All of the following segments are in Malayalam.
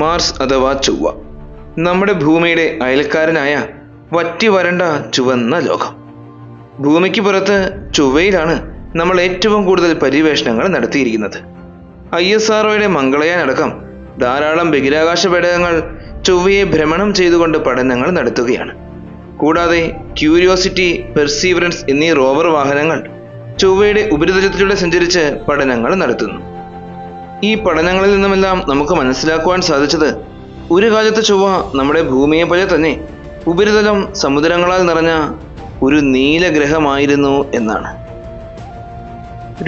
മാർസ് അഥവാ ചൊവ്വ, നമ്മുടെ ഭൂമിയുടെ അയൽക്കാരനായ വറ്റി വരണ്ട ചുവന്ന ലോകം. ഭൂമിക്ക് പുറത്ത് ചൊവ്വയിലാണ് നമ്മൾ ഏറ്റവും കൂടുതൽ പര്യവേഷണങ്ങൾ നടത്തിയിരിക്കുന്നത്. ISROയുടെ മംഗളയാൻ അടക്കം ധാരാളം ബഹിരാകാശ പേടകങ്ങൾ ചൊവ്വയെ ഭ്രമണം ചെയ്തുകൊണ്ട് പഠനങ്ങൾ നടത്തുകയാണ്. കൂടാതെ ക്യൂരിയോസിറ്റി, പെർസീവറൻസ് എന്നീ റോവർ വാഹനങ്ങൾ ചൊവ്വയുടെ ഉപരിതലത്തിലൂടെ സഞ്ചരിച്ച് പഠനങ്ങൾ നടത്തുന്നു. ഈ പഠനങ്ങളിൽ നിന്നുമെല്ലാം നമുക്ക് മനസ്സിലാക്കുവാൻ സാധിച്ചത് ഒരു കാലത്ത് ചൊവ്വ നമ്മുടെ ഭൂമിയെ പോലെ തന്നെ ഉപരിതലം സമുദ്രങ്ങളാൽ നിറഞ്ഞ ഒരു നീല ഗ്രഹമായിരുന്നു എന്നാണ്.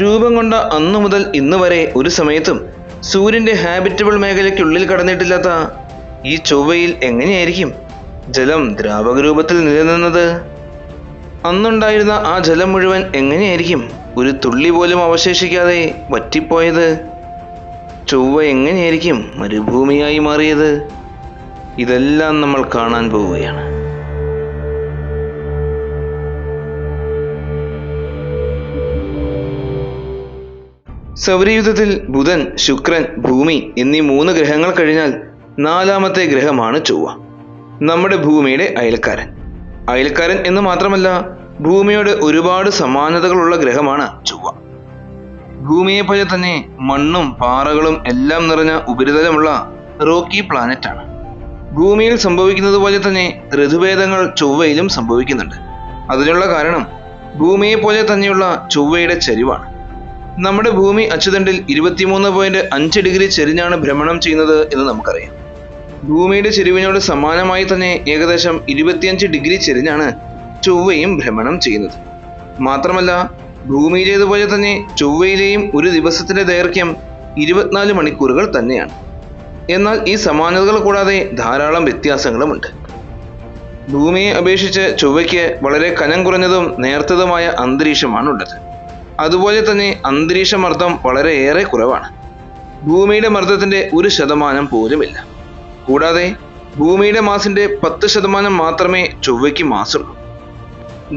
രൂപം കൊണ്ട അന്നു മുതൽ ഇന്ന് വരെ ഒരു സമയത്തും സൂര്യന്റെ ഹാബിറ്റബിൾ മേഖലയ്ക്കുള്ളിൽ കടന്നിട്ടില്ലാത്ത ഈ ചൊവ്വയിൽ എങ്ങനെയായിരിക്കും ജലം ദ്രാവക രൂപത്തിൽ നിലനിന്നത്? അന്നുണ്ടായിരുന്ന ആ ജലം മുഴുവൻ എങ്ങനെയായിരിക്കും ഒരു തുള്ളി പോലും അവശേഷിക്കാതെ വറ്റിപ്പോയത്? ചൊവ്വ എങ്ങനെയായിരിക്കും മരുഭൂമിയായി മാറിയത്? ഇതെല്ലാം നമ്മൾ കാണാൻ പോവുകയാണ്. സൗരയൂഥത്തിൽ ബുധൻ, ശുക്രൻ, ഭൂമി എന്നീ 3 ഗ്രഹങ്ങൾ കഴിഞ്ഞാൽ 4ാമത്തെ ഗ്രഹമാണ് ചൊവ്വ, നമ്മുടെ ഭൂമിയുടെ അയൽക്കാരൻ. അയൽക്കാരൻ എന്ന് മാത്രമല്ല, ഭൂമിയോട് ഒരുപാട് സമാനതകളുള്ള ഗ്രഹമാണ് ചൊവ്വ. ഭൂമിയെ പോലെ തന്നെ മണ്ണും പാറകളും എല്ലാം നിറഞ്ഞ ഉപരിതലമുള്ള റോക്കി പ്ലാനറ്റ് ആണ്. ഭൂമിയിൽ സംഭവിക്കുന്നത് പോലെ തന്നെ ഋതുഭേദങ്ങൾ ചൊവ്വയിലും സംഭവിക്കുന്നുണ്ട്. അതിനുള്ള കാരണം ഭൂമിയെ പോലെ തന്നെയുള്ള ചൊവ്വയുടെ ചരിവാണ്. നമ്മുടെ ഭൂമി അച്ചുതണ്ടിൽ 23.5 ഡിഗ്രി ചെരിഞ്ഞാണ് ഭ്രമണം ചെയ്യുന്നത് എന്ന് നമുക്കറിയാം. ഭൂമിയുടെ ചെരിവിനോട് സമാനമായി തന്നെ ഏകദേശം 25 ഡിഗ്രി ചെരിഞ്ഞാണ് ചൊവ്വയും ഭ്രമണം ചെയ്യുന്നത്. മാത്രമല്ല, ഭൂമിയിലേതുപോലെ തന്നെ ചൊവ്വയിലെയും ഒരു ദിവസത്തിന്റെ ദൈർഘ്യം 24 മണിക്കൂറുകൾ തന്നെയാണ്. എന്നാൽ ഈ സമാനതകൾ കൂടാതെ ധാരാളം വ്യത്യാസങ്ങളുമുണ്ട്. ഭൂമിയെ അപേക്ഷിച്ച് ചൊവ്വയ്ക്ക് വളരെ കനം കുറഞ്ഞതും നേർത്തതുമായ അന്തരീക്ഷമാണുള്ളത്. അതുപോലെ തന്നെ അന്തരീക്ഷ മർദ്ദം വളരെയേറെ കുറവാണ്. ഭൂമിയുടെ മർദ്ദത്തിന്റെ 1% പോലുമില്ല. കൂടാതെ ഭൂമിയുടെ മാസിന്റെ 10% മാത്രമേ ചൊവ്വയ്ക്ക് മാസുള്ളൂ.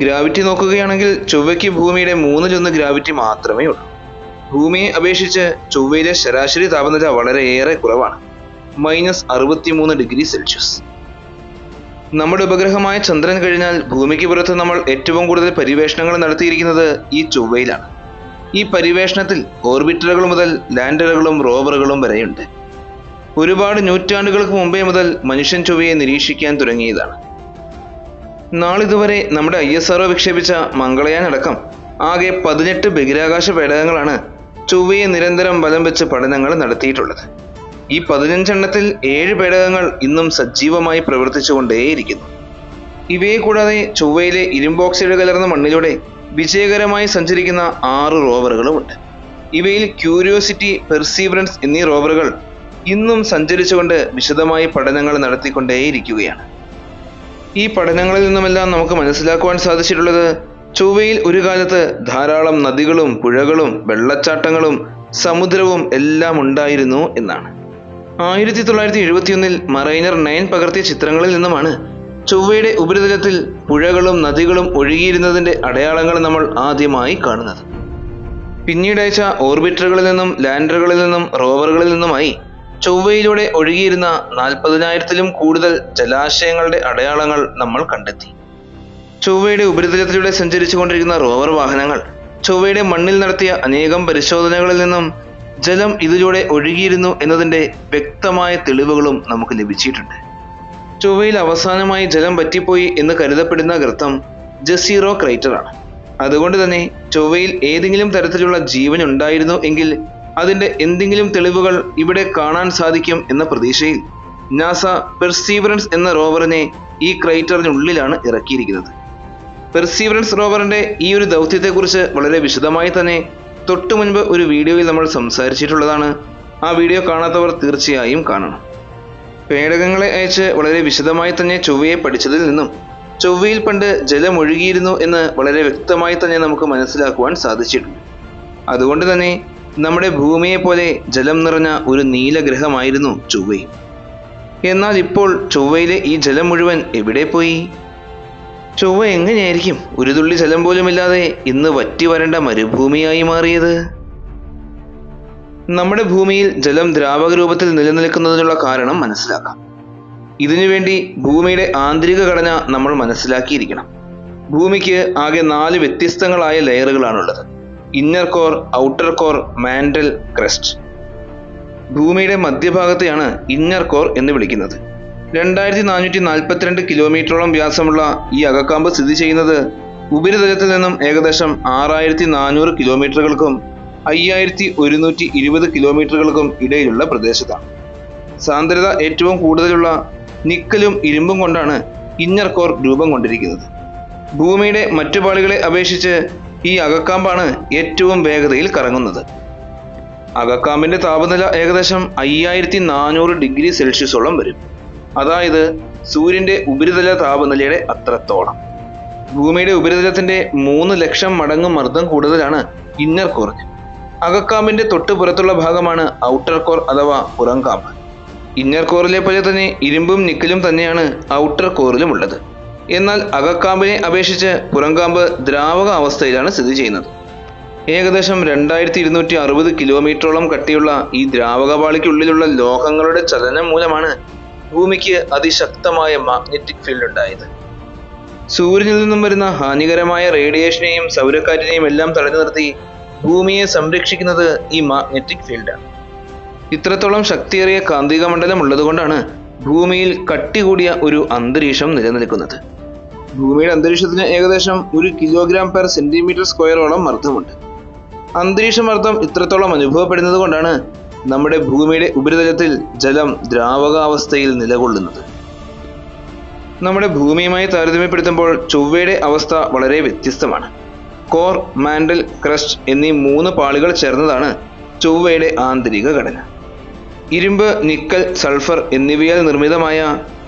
ഗ്രാവിറ്റി നോക്കുകയാണെങ്കിൽ ചൊവ്വയ്ക്ക് ഭൂമിയുടെ 3/1 ഗ്രാവിറ്റി മാത്രമേ ഉള്ളൂ. ഭൂമിയെ അപേക്ഷിച്ച് ചൊവ്വയിലെ ശരാശരി താപനില വളരെയേറെ കുറവാണ്, -63 ഡിഗ്രി സെൽഷ്യസ്. നമ്മുടെ ഉപഗ്രഹമായ ചന്ദ്രൻ കഴിഞ്ഞാൽ ഭൂമിക്ക് പുറത്ത് നമ്മൾ ഏറ്റവും കൂടുതൽ പര്യവേഷണങ്ങൾ നടത്തിയിരിക്കുന്നത് ഈ ചൊവ്വയിലാണ്. ഈ പര്യവേഷണത്തിൽ ഓർബിറ്ററുകൾ മുതൽ ലാൻഡറുകളും റോവറുകളും വരെയുണ്ട്. ഒരുപാട് നൂറ്റാണ്ടുകൾക്ക് മുമ്പേ മുതൽ മനുഷ്യൻ ചൊവ്വയെ നിരീക്ഷിക്കാൻ തുടങ്ങിയതാണ്. നാളിതുവരെ നമ്മുടെ ISRO വിക്ഷേപിച്ച മംഗളയാൻ അടക്കം ആകെ 18 ബഹിരാകാശ പേടകങ്ങളാണ് ചൊവ്വയെ നിരന്തരം ബലം വെച്ച് പഠനങ്ങൾ നടത്തിയിട്ടുള്ളത്. ഈ 15 എണ്ണത്തിൽ 7 പേടകങ്ങൾ ഇന്നും സജീവമായി പ്രവർത്തിച്ചുകൊണ്ടേയിരിക്കുന്നു. ഇവയെ കൂടാതെ ചൊവ്വയിലെ ഇരുമ്പോക്സൈഡ് കലർന്ന മണ്ണിലൂടെ വിജയകരമായി സഞ്ചരിക്കുന്ന 6 റോവറുകളുമുണ്ട്. ഇവയിൽ ക്യൂരിയോസിറ്റി, പെർസീവറൻസ് എന്നീ റോവറുകൾ ഇന്നും സഞ്ചരിച്ചുകൊണ്ട് വിശദമായി പഠനങ്ങൾ നടത്തിക്കൊണ്ടേയിരിക്കുകയാണ്. ഈ പഠനങ്ങളിൽ നിന്നുമെല്ലാം നമുക്ക് മനസ്സിലാക്കുവാൻ സാധിച്ചിട്ടുള്ളത് ചൊവ്വയിൽ ഒരു കാലത്ത് ധാരാളം നദികളും പുഴകളും വെള്ളച്ചാട്ടങ്ങളും സമുദ്രവും എല്ലാം ഉണ്ടായിരുന്നു എന്നാണ്. 1971 മറൈനർ 9 പകർത്തിയ ചിത്രങ്ങളിൽ നിന്നുമാണ് ചൊവ്വയുടെ ഉപരിതലത്തിൽ പുഴകളും നദികളും ഒഴുകിയിരുന്നതിൻ്റെ അടയാളങ്ങൾ നമ്മൾ ആദ്യമായി കാണുന്നത്. പിന്നീടയച്ച ഓർബിറ്ററുകളിൽ നിന്നും ലാൻഡറുകളിൽ നിന്നും റോവറുകളിൽ നിന്നുമായി ചൊവ്വയിലൂടെ ഒഴുകിയിരുന്ന 40,000-ത്തിലും കൂടുതൽ ജലാശയങ്ങളുടെ അടയാളങ്ങൾ നമ്മൾ കണ്ടെത്തി. ചൊവ്വയുടെ ഉപരിതലത്തിലൂടെ സഞ്ചരിച്ചു കൊണ്ടിരിക്കുന്ന റോവർ വാഹനങ്ങൾ ചൊവ്വയുടെ മണ്ണിൽ നടത്തിയ അനേകം പരിശോധനകളിൽ നിന്നും ജലം ഇതിലൂടെ ഒഴുകിയിരുന്നു എന്നതിൻ്റെ വ്യക്തമായ തെളിവുകളും നമുക്ക് ലഭിച്ചിട്ടുണ്ട്. ചൊവ്വയിൽ അവസാനമായി ജലം പറ്റിപ്പോയി എന്ന് കരുതപ്പെടുന്ന ഗർത്തം ജസീറോ ക്രൈറ്ററാണ്. അതുകൊണ്ട് തന്നെ ചൊവ്വയിൽ ഏതെങ്കിലും തരത്തിലുള്ള ജീവൻ ഉണ്ടായിരുന്നു എങ്കിൽ അതിൻ്റെ എന്തെങ്കിലും തെളിവുകൾ ഇവിടെ കാണാൻ സാധിക്കും എന്ന പ്രതീക്ഷയിൽ നാസ പെർസീവറൻസ് എന്ന റോവറിനെ ഈ ക്രൈറ്ററിനുള്ളിലാണ് ഇറക്കിയിരിക്കുന്നത്. പെർസീവറൻസ് റോവറിൻ്റെ ഈ ഒരു ദൗത്യത്തെക്കുറിച്ച് വളരെ വിശദമായി തന്നെ തൊട്ടു മുൻപ് ഒരു വീഡിയോയിൽ നമ്മൾ സംസാരിച്ചിട്ടുള്ളതാണ്. ആ വീഡിയോ കാണാത്തവർ തീർച്ചയായും കാണണം. പേടകങ്ങളെ അയച്ച് വളരെ വിശദമായി തന്നെ ചൊവ്വയെ പഠിച്ചതിൽ നിന്നും ചൊവ്വയിൽ പണ്ട് ജലം ഒഴുകിയിരുന്നു എന്ന് വളരെ വ്യക്തമായി തന്നെ നമുക്ക് മനസ്സിലാക്കുവാൻ സാധിച്ചിട്ടുണ്ട്. അതുകൊണ്ട് തന്നെ നമ്മുടെ ഭൂമിയെ പോലെ ജലം നിറഞ്ഞ ഒരു നീല ഗ്രഹമായിരുന്നു ചൊവ്വയും. എന്നാൽ ഇപ്പോൾ ചൊവ്വയിലെ ഈ ജലം മുഴുവൻ എവിടെ പോയി? ചൊവ്വ എങ്ങനെയായിരിക്കും ഒരു തുള്ളി ജലം പോലുമില്ലാതെ ഇന്ന് വറ്റി വരണ്ട മരുഭൂമിയായി മാറിയത്? നമ്മുടെ ഭൂമിയിൽ ജലം ദ്രാവക രൂപത്തിൽ നിലനിൽക്കുന്നതിനുള്ള കാരണം മനസ്സിലാക്കാം. ഇതിനുവേണ്ടി ഭൂമിയുടെ ആന്തരിക ഘടന നമ്മൾ മനസ്സിലാക്കിയിരിക്കണം. ഭൂമിക്ക് ആകെ 4 വ്യത്യസ്തങ്ങളായ ലെയറുകളാണുള്ളത്: inner core, outer core, mantle, crust. ഭൂമിയുടെ മധ്യഭാഗത്തെയാണ് ഇന്നർ കോർ എന്ന് വിളിക്കുന്നത്. 2442 കിലോമീറ്ററോളം വ്യാസമുള്ള ഈ അകക്കാമ്പ് സ്ഥിതി ചെയ്യുന്നത് ഉപരിതലത്തിൽ നിന്നും ഏകദേശം 6400 കിലോമീറ്ററുകൾക്കും 5120 കിലോമീറ്ററുകൾക്കും ഇടയിലുള്ള പ്രദേശത്താണ്. സാന്ദ്രത ഏറ്റവും കൂടുതലുള്ള നിക്കലും ഇരുമ്പും കൊണ്ടാണ് ഇന്നർ കോർ രൂപം കൊണ്ടിരിക്കുന്നത്. ഭൂമിയുടെ മറ്റു പാളികളെ അപേക്ഷിച്ച് ഈ അകക്കാമ്പാണ് ഏറ്റവും വേഗതയിൽ കറങ്ങുന്നത്. അകക്കാമ്പിന്റെ താപനില ഏകദേശം 5400 ഡിഗ്രി സെൽഷ്യസോളം വരും. അതായത് സൂര്യന്റെ ഉപരിതല താപനിലയുടെ അത്രത്തോളം. ഭൂമിയുടെ ഉപരിതലത്തിന്റെ 3 ലക്ഷം മടങ്ങ് മർദ്ദം കൂടുതലാണ് ഇന്നർ കോറിന്. അകക്കാമ്പിന്റെ തൊട്ടു പുറത്തുള്ള ഭാഗമാണ് ഔട്ടർ കോർ അഥവാ പുറംകാമ്പ്. ഇന്നർ കോറിലെ പോലെ തന്നെ ഇരുമ്പും നിക്കലും തന്നെയാണ് ഔട്ടർ കോറിലും ഉള്ളത്. എന്നാൽ അകക്കാമ്പിനെ അപേക്ഷിച്ച് പുറംകാമ്പ് ദ്രാവക അവസ്ഥയിലാണ് സ്ഥിതി ചെയ്യുന്നത്. ഏകദേശം 2260 കിലോമീറ്ററോളം കട്ടിയുള്ള ഈ ദ്രാവകപാളിക്കുള്ളിലുള്ള ലോഹങ്ങളുടെ ചലനം മൂലമാണ് ഭൂമിക്ക് അതിശക്തമായ മാഗ്നറ്റിക് ഫീൽഡ് ഉണ്ടായത്. സൂര്യനിൽ നിന്നും വരുന്ന ഹാനികരമായ റേഡിയേഷനെയും സൗരക്കാറ്റിനെയും എല്ലാം തടഞ്ഞു നിർത്തി ഭൂമിയെ സംരക്ഷിക്കുന്നത് ഈ മാഗ്നറ്റിക് ഫീൽഡാണ്. ഇത്രത്തോളം ശക്തിയേറിയ കാന്തിക മണ്ഡലം ഉള്ളതുകൊണ്ടാണ് ഭൂമിയിൽ കട്ടി കൂടിയ ഒരു അന്തരീക്ഷം നിലനിൽക്കുന്നത്. ഭൂമിയുടെ അന്തരീക്ഷത്തിന് ഏകദേശം 1 കിലോഗ്രാം പെർ സെന്റിമീറ്റർ സ്ക്വയറോളം മർദ്ദമുണ്ട്. അന്തരീക്ഷ മർദ്ദം ഇത്രത്തോളം അനുഭവപ്പെടുന്നത് കൊണ്ടാണ് നമ്മുടെ ഭൂമിയുടെ ഉപരിതലത്തിൽ ജലം ദ്രാവകാവസ്ഥയിൽ നിലകൊള്ളുന്നത്. നമ്മുടെ ഭൂമിയുമായി താരതമ്യപ്പെടുത്തുമ്പോൾ ചൊവ്വയുടെ അവസ്ഥ വളരെ വ്യത്യസ്തമാണ്. കോർ, മാന്റൽ, ക്രസ്റ്റ് എന്നീ 3 പാളികൾ ചേർന്നതാണ് ചൊവ്വയുടെ ആന്തരിക ഘടന. ഇരുമ്പ്, നിക്കൽ, സൾഫർ എന്നിവയാൽ നിർമ്മിതമായ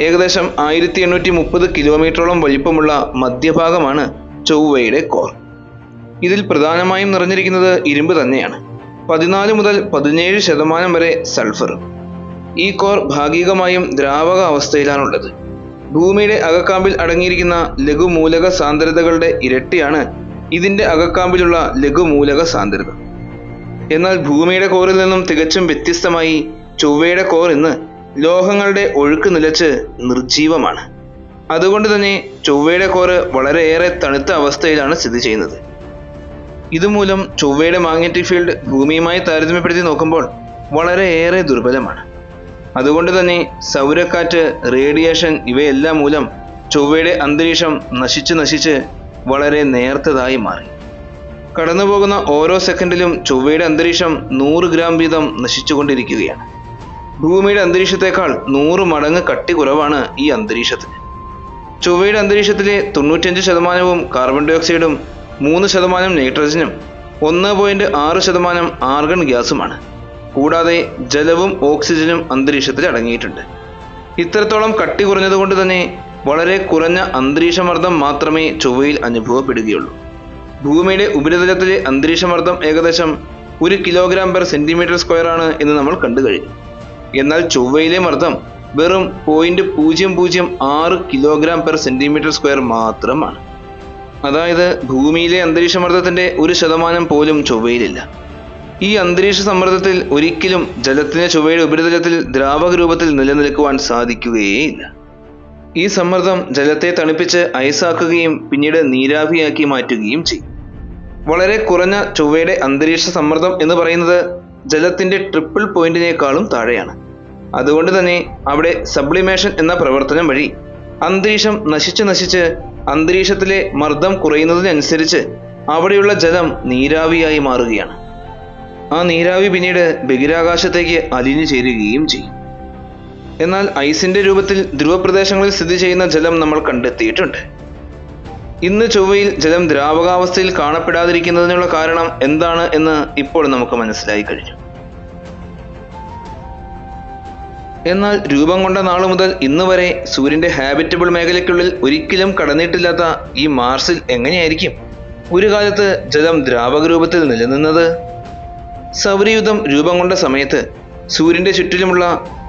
ഏകദേശം 1830 കിലോമീറ്ററോളം വലിപ്പമുള്ള മധ്യഭാഗമാണ് ചൊവ്വയുടെ കോർ. ഇതിൽ പ്രധാനമായും നിറഞ്ഞിരിക്കുന്നത് ഇരുമ്പ് തന്നെയാണ്. 14 മുതൽ 17% വരെ സൾഫറും. ഈ കോർ ഭാഗികമായും ദ്രാവക അവസ്ഥയിലാണുള്ളത്. ഭൂമിയുടെ അകക്കാമ്പിൽ അടങ്ങിയിരിക്കുന്ന ലഘുമൂലക സാന്ദ്രതകളുടെ ഇരട്ടിയാണ് ഇതിന്റെ അകക്കാമ്പിലുള്ള ലഘുമൂലക സാന്ദ്രത. എന്നാൽ ഭൂമിയുടെ കോറിൽ നിന്നും തികച്ചും വ്യത്യസ്തമായി ചൊവ്വയുടെ കോർ ഇന്ന് ലോഹങ്ങളുടെ ഒഴുക്ക് നിലച്ച് നിർജീവമാണ്. അതുകൊണ്ട് തന്നെ ചൊവ്വയുടെ കോറ് വളരെയേറെ തണുത്ത അവസ്ഥയിലാണ് സ്ഥിതി ചെയ്യുന്നത്. ഇതുമൂലം ചൊവ്വയുടെ മാഗ്നറ്റിക് ഫീൽഡ് ഭൂമിയുമായി താരതമ്യപ്പെടുത്തി നോക്കുമ്പോൾ വളരെയേറെ ദുർബലമാണ്. അതുകൊണ്ട് തന്നെ സൗരക്കാറ്റ്, റേഡിയേഷൻ ഇവയെല്ലാം മൂലം ചൊവ്വയുടെ അന്തരീക്ഷം നശിച്ച് വളരെ നേർത്തതായി മാറി. കടന്നുപോകുന്ന ഓരോ സെക്കൻഡിലും ചൊവ്വയുടെ അന്തരീക്ഷം 100 ഗ്രാം വീതം നശിച്ചുകൊണ്ടിരിക്കുകയാണ്. ഭൂമിയുടെ അന്തരീക്ഷത്തെക്കാൾ 100 മടങ്ങ് കട്ടി കുറവാണ് ഈ അന്തരീക്ഷത്തിന്. ചൊവ്വയുടെ അന്തരീക്ഷത്തിലെ 95% കാർബൺ ഡൈ ഓക്സൈഡും 3% നൈട്രജനും 1.6% ആർഗൺ ഗ്യാസുമാണ്. കൂടാതെ ജലവും ഓക്സിജനും അന്തരീക്ഷത്തിൽ അടങ്ങിയിട്ടുണ്ട്. ഇത്രത്തോളം കട്ടി കുറഞ്ഞതുകൊണ്ട് തന്നെ വളരെ കുറഞ്ഞ അന്തരീക്ഷമർദ്ദം മാത്രമേ ചൊവ്വയിൽ അനുഭവപ്പെടുകയുള്ളൂ. ഭൂമിയുടെ ഉപരിതലത്തിലെ അന്തരീക്ഷമർദ്ദം ഏകദേശം 1 കിലോഗ്രാം പെർ സെന്റിമീറ്റർ സ്ക്വയർ ആണ് എന്ന് നമ്മൾ കണ്ടു കഴിഞ്ഞു. എന്നാൽ ചൊവ്വയിലെ മർദ്ദം വെറും 0.006 കിലോഗ്രാം പെർ സെന്റിമീറ്റർ സ്ക്വയർ മാത്രമാണ്. അതായത് ഭൂമിയിലെ അന്തരീക്ഷമർദ്ദത്തിന്റെ 1% പോലും ചൊവ്വയിലില്ല. ഈ അന്തരീക്ഷ സമ്മർദ്ദത്തിൽ ഒരിക്കലും ജലത്തിന് ചൊവ്വയുടെ ഉപരിതലത്തിൽ ദ്രാവക രൂപത്തിൽ നിലനിൽക്കുവാൻ സാധിക്കുകയേയില്ല. ഈ സമ്മർദ്ദം ജലത്തെ തണുപ്പിച്ച് ഐസാക്കുകയും പിന്നീട് നീരാവിയാക്കി മാറ്റുകയും ചെയ്യും. വളരെ കുറഞ്ഞ ചൊവ്വയുടെ അന്തരീക്ഷ സമ്മർദ്ദം എന്ന് പറയുന്നത് ജലത്തിന്റെ ട്രിപ്പിൾ പോയിന്റിനേക്കാളും താഴെയാണ്. അതുകൊണ്ട് തന്നെ അവിടെ സബ്ലിമേഷൻ എന്ന പ്രവർത്തനം വഴി അന്തരീക്ഷം നശിച്ച് അന്തരീക്ഷത്തിലെ മർദ്ദം കുറയുന്നതിനനുസരിച്ച് അവിടെയുള്ള ജലം നീരാവിയായി മാറുകയാണ്. ആ നീരാവി പിന്നീട് ബഹിരാകാശത്തേക്ക് അലിഞ്ഞു ചേരുകയും ചെയ്യും. എന്നാൽ ഐസിന്റെ രൂപത്തിൽ ധ്രുവപ്രദേശങ്ങളിൽ സ്ഥിതി ചെയ്യുന്ന ജലം നമ്മൾ കണ്ടെത്തിയിട്ടുണ്ട്. ഇന്ന് ചൊവ്വയിൽ ജലം ദ്രാവകാവസ്ഥയിൽ കാണപ്പെടാതിരിക്കുന്നതിനുള്ള കാരണം എന്താണ് എന്ന് ഇപ്പോൾ നമുക്ക് മനസ്സിലായി കഴിഞ്ഞു. എന്നാൽ രൂപം കൊണ്ട നാളു മുതൽ ഇന്ന് വരെ സൂര്യന്റെ ഹാബിറ്റബിൾ മേഖലയ്ക്കുള്ളിൽ ഒരിക്കലും കടന്നിട്ടില്ലാത്ത ഈ മാർസിൽ എങ്ങനെയായിരിക്കും ഒരു കാലത്ത് ജലം ദ്രാവക രൂപത്തിൽ നിലനിന്നത്? സൗരയൂഥം രൂപം കൊണ്ട സമയത്ത് സൂര്യന്റെ ചുറ്റിലുമുള്ള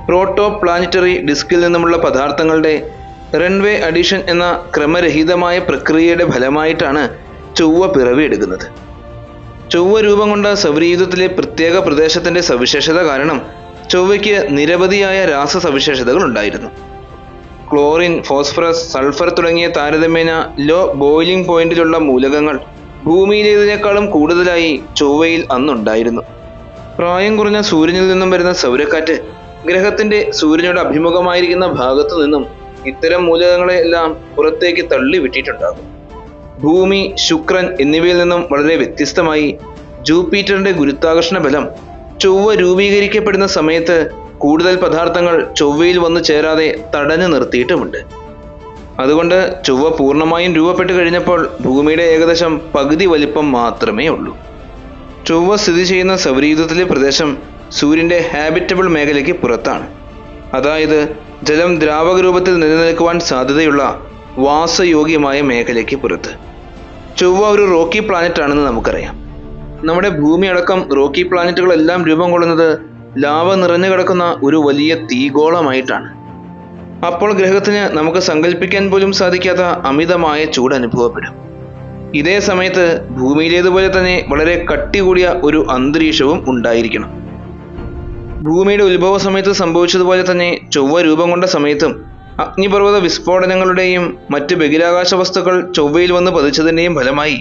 പ്രോട്ടോ പ്ലാനറ്ററി ഡിസ്കിൽ നിന്നുമുള്ള പദാർത്ഥങ്ങളുടെ റൺവേ അഡീഷൻ എന്ന ക്രമരഹിതമായ പ്രക്രിയയുടെ ഫലമായിട്ടാണ് ചൊവ്വ പിറവിയെടുക്കുന്നത്. ചൊവ്വ രൂപം കൊണ്ട സൗരയൂഥത്തിലെ പ്രത്യേക പ്രദേശത്തിന്റെ സവിശേഷത കാരണം ചൊവ്വയ്ക്ക് നിരവധിയായ രാസസവിശേഷതകൾ ഉണ്ടായിരുന്നു. ക്ലോറിൻ, ഫോസ്ഫറസ്, സൾഫർ തുടങ്ങിയ താരതമ്യേന ലോ ബോയിലിംഗ് പോയിന്റിലുള്ള മൂലകങ്ങൾ ഭൂമിയിലേതിനേക്കാളും കൂടുതലായി ചൊവ്വയിൽ അന്നുണ്ടായിരുന്നു. പ്രായം കുറഞ്ഞ സൂര്യനിൽ നിന്നും വരുന്ന സൗരക്കാറ്റ് ഗ്രഹത്തിന്റെ സൂര്യനോട് അഭിമുഖമായിരിക്കുന്ന ഭാഗത്തു നിന്നും ഇത്തരം മൂലകങ്ങളെ എല്ലാം പുറത്തേക്ക് തള്ളി വിട്ടിട്ടുണ്ടാകും. ഭൂമി, ശുക്രൻ എന്നിവയിൽ നിന്നും വളരെ വ്യത്യസ്തമായി ജൂപ്പിറ്ററിന്റെ ഗുരുത്വാകർഷണ ബലം ചൊവ്വ രൂപീകരിക്കപ്പെടുന്ന സമയത്ത് കൂടുതൽ പദാർത്ഥങ്ങൾ ചൊവ്വയിൽ വന്നു ചേരാതെ തടഞ്ഞു നിർത്തിയിട്ടുമുണ്ട്. അതുകൊണ്ട് ചൊവ്വ പൂർണ്ണമായും രൂപപ്പെട്ടു കഴിഞ്ഞപ്പോൾ ഭൂമിയുടെ ഏകദേശം പകുതി വലിപ്പം മാത്രമേ ഉള്ളൂ. ചൊവ്വ സ്ഥിതി ചെയ്യുന്ന സൗരയൂഥത്തിലെ പ്രദേശം സൂര്യന്റെ ഹാബിറ്റബിൾ മേഖലയ്ക്ക് പുറത്താണ്. അതായത് ജലം ദ്രാവക രൂപത്തിൽ നിലനിൽക്കുവാൻ സാധ്യതയുള്ള വാസയോഗ്യമായ മേഖലയ്ക്ക് പുറത്ത്. ചൊവ്വ ഒരു റോക്കി പ്ലാനറ്റ് ആണെന്ന് നമുക്കറിയാം. നമ്മുടെ ഭൂമി അടക്കം റോക്കി പ്ലാനറ്റുകളെല്ലാം രൂപം കൊള്ളുന്നത് ലാവ നിറഞ്ഞു കിടക്കുന്ന ഒരു വലിയ തീഗോളമായിട്ടാണ്. അപ്പോൾ ഗ്രഹത്തിന് നമുക്ക് സങ്കല്പിക്കാൻ പോലും സാധിക്കാത്ത അമിതമായ ചൂട് അനുഭവപ്പെടും. ഇതേ സമയത്ത് ഭൂമിയിലേതുപോലെ തന്നെ വളരെ കട്ടി കൂടിയ ഒരു അന്തരീക്ഷവും ഉണ്ടായിരിക്കണം. ഭൂമിയുടെ ഉത്ഭവ സമയത്ത് സംഭവിച്ചതുപോലെ തന്നെ ചൊവ്വ രൂപം കൊണ്ട സമയത്തും അഗ്നിപർവ്വത വിസ്ഫോടനങ്ങളുടെയും മറ്റ് ബഹിരാകാശ വസ്തുക്കൾ ചൊവ്വയിൽ വന്ന് പതിച്ചതിൻ്റെയും ഫലമായി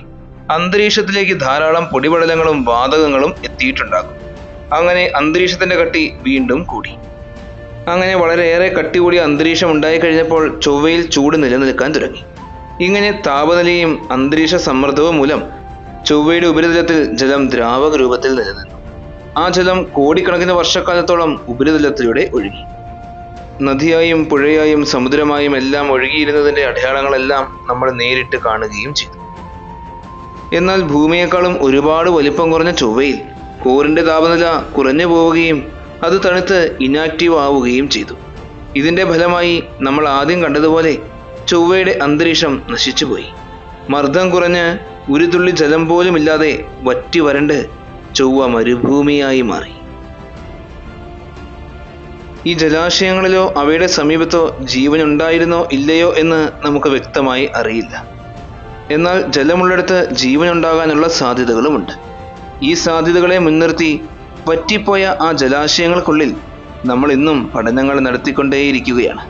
അന്തരീക്ഷത്തിലേക്ക് ധാരാളം പൊടിപടലങ്ങളും വാതകങ്ങളും എത്തിയിട്ടുണ്ടാകും. അങ്ങനെ അന്തരീക്ഷത്തിന്റെ കട്ടി വീണ്ടും കൂടി. അങ്ങനെ വളരെയേറെ കട്ടി കൂടിയ അന്തരീക്ഷം ഉണ്ടായിക്കഴിഞ്ഞപ്പോൾ ചൊവ്വയിൽ ചൂട് നിലനിൽക്കാൻ തുടങ്ങി. ഇങ്ങനെ താപനിലയും അന്തരീക്ഷ സമ്മർദ്ദവും മൂലം ചൊവ്വയുടെ ഉപരിതലത്തിൽ ജലം ദ്രാവക രൂപത്തിൽ നിലനിന്നു. ആ ജലം കോടിക്കണക്കിന് വർഷക്കാലത്തോളം ഉപരിതലത്തിലൂടെ ഒഴുകി. നദിയായും പുഴയായും സമുദ്രമായും എല്ലാം ഒഴുകിയിരുന്നതിൻ്റെ അടയാളങ്ങളെല്ലാം നമ്മൾ നേരിട്ട് കാണുകയും ചെയ്തു. എന്നാൽ ഭൂമിയേക്കാളും ഒരുപാട് വലിപ്പം കുറഞ്ഞ ചൊവ്വയിൽ കോറിന്റെ താപനില കുറഞ്ഞു പോവുകയും അത് തണുത്ത് ഇനാക്റ്റീവ് ആവുകയും ചെയ്തു. ഇതിന്റെ ഫലമായി നമ്മൾ ആദ്യം കണ്ടതുപോലെ ചൊവ്വയുടെ അന്തരീക്ഷം നശിച്ചുപോയി. മർദ്ദം കുറഞ്ഞ് ഒരു തുള്ളി ജലം പോലും ഇല്ലാതെ വറ്റി വരണ്ട് ചൊവ്വ മരുഭൂമിയായി മാറി. ഈ ജലാശയങ്ങളിലോ അവയുടെ സമീപത്തോ ജീവനുണ്ടായിരുന്നോ ഇല്ലയോ എന്ന് നമുക്ക് വ്യക്തമായി അറിയില്ല. എന്നാൽ ജലമുള്ളിടത്ത് ജീവനുണ്ടാകാനുള്ള സാധ്യതകളുമുണ്ട്. ഈ സാധ്യതകളെ മുൻനിർത്തി വറ്റിപ്പോയ ആ ജലാശയങ്ങൾക്കുള്ളിൽ നമ്മൾ ഇന്നും പഠനങ്ങൾ നടത്തിക്കൊണ്ടേയിരിക്കുകയാണ്.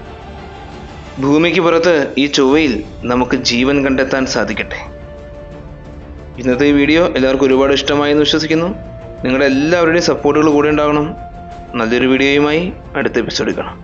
ഭൂമിക്ക് പുറത്ത് ഈ ചൊവ്വയിൽ നമുക്ക് ജീവൻ കണ്ടെത്താൻ സാധിക്കട്ടെ. ഇന്നത്തെ ഈ വീഡിയോ എല്ലാവർക്കും ഒരുപാട് ഇഷ്ടമായി എന്ന് വിശ്വസിക്കുന്നു. നിങ്ങളുടെ എല്ലാവരുടെയും സപ്പോർട്ടുകൾ കൂടെ ഉണ്ടാകണം. നല്ലൊരു വീഡിയോയുമായി അടുത്ത എപ്പിസോഡിൽ കാണാം.